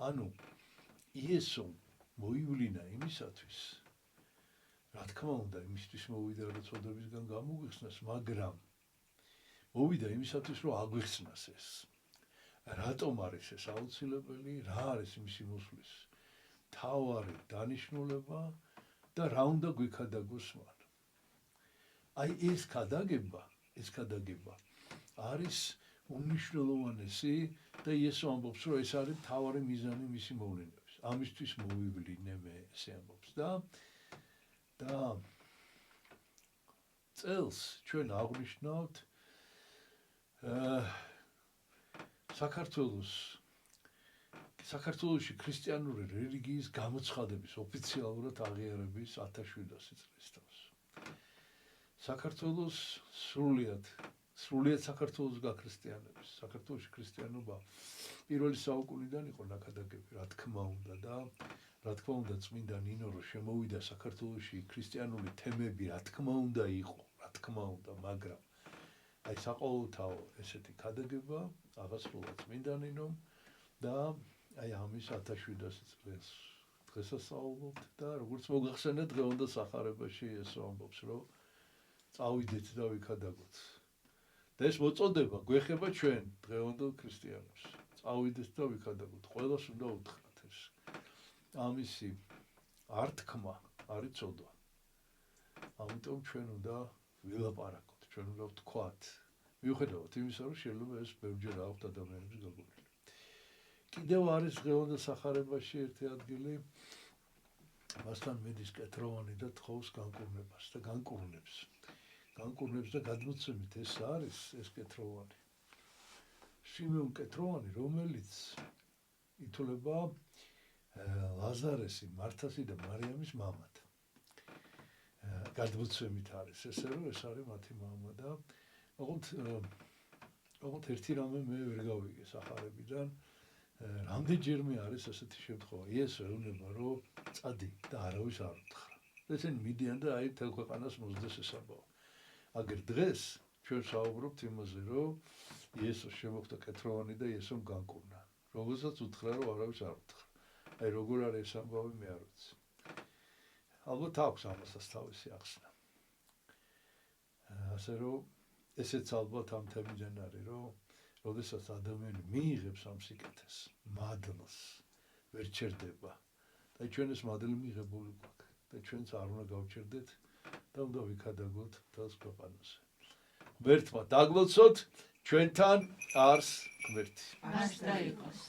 ანუ იესომ მოივლინა იმისათვის, რა თქმა უნდა, იმისთვის მოვიდა, რომ წოდებისგან გამოგვიხსნას, მაგრამ მოვიდა იმისათვის, რომ აგვიხსნას ეს. რატომ არის ეს აუცილებელი, რა არის მისი მოსვლის მთავარი დანიშნულება და რა უნდა გვიქადაგოს მან. აი ეს ქადაგება არის უმნიშვნელოვანესი და იესო ამბობს, რომ ეს არის მთავარი მიზანი მისი მოვლენების. ამისთვის მოვივლინე მე, ესე ამბობს და წელს ჩვენ აღვნიშნავთ საქართველოში ქრისტიანული რელიგიის გამოცხადების ოფიციალურად აღიარების 1700 წლის თავს. საქართველოს სრულიად საქართველოს გაქრისტიანების, საქართველოში ქრისტიანობა პირველი საუკუნიდან იყო ნაკადაგები, რა თქმა უნდა და რა თქმა უნდა წმინდა ნინო რო შემოვიდა საქართველოში ქრისტიანული თემები, რა თქმა უნდა იყო, მაგრამ აი საყოველთაო ესეთი ქადაგება აღასრულა წმინდა ნინომ და აი ამის 1700 წლის დღესასწაულობთ და როგორც მოგახსენეთ დღევანდელ სახარებაში ესო ამბობს, რომ წავიდეთ და ვიქადაგოთ. და ეს მოწოდება გვეხება ჩვენ დღევანდელ ქრისტიანებს. წავიდეთ და ვიქადაგოთ. ყველას უნდა უთხრათ ეს. ამისი ართქმა არის წოდვა. ამიტომ ჩვენ უნდა ვილაპარაკოთ, ჩვენ უნდა ვთქვათ. მიუხედავად იმისა, რომ შეიძლება ეს ბევრჯერ აქვთ ადამიანების გაგონილი. კიდევ არის დღევანდელ სახარებაში ერთი ადგილი, მასთან მედის კეთროვანი და თხოვს განკურნებას და განკურნებს და გადმოცემით ეს არის ეს კეთროვანი. შიმეონ კეთროვანი, რომელიც ითვლება ლაზარესი, მართასი და მარიამის მამად. გადმოცემით არის ესე, რომ ეს არის მათი მამა და ოღონდ ერთი რამე მე ვერ გავიგე სახარებიდან, რამდენჯერმე არის ესეთი შემთხვევა. იესო ეუბნება, რომ წადი და არავის არ უთხრა. ესენი მიდიან და აი მთელ ქვეყანას მოსდეს ეს ამბავი. აგერ დღეს ჩვენ საუბრობთ იმაზე, რომ იესოს შემოხვდა კეთროვანი და იესომ განკურნა. რომელსაც უთხრა, რომ არავის არ უთხრა. აი როგორ არის ეს ამბავი, მე არ ვიცი. ალბათ აქვს ამასაც თავისი ახსნა. ასე რომ ესეც ალბათ ამ თემიდან არის, რომ როდესაც ადამიანი მიიღებს ამ სიკეთეს, მადლს ვერ ჩერდება. და ჩვენ ეს მადლი მიღებული გვაქვს და ჩვენც არ უნდა გავჩერდეთ და უნდა ვიქადაგოთ მთელს ქვეყანაზე. ღმერთმა დაგლოცოთ, ჩვენთან არს ღმერთი. მას დაიყოს.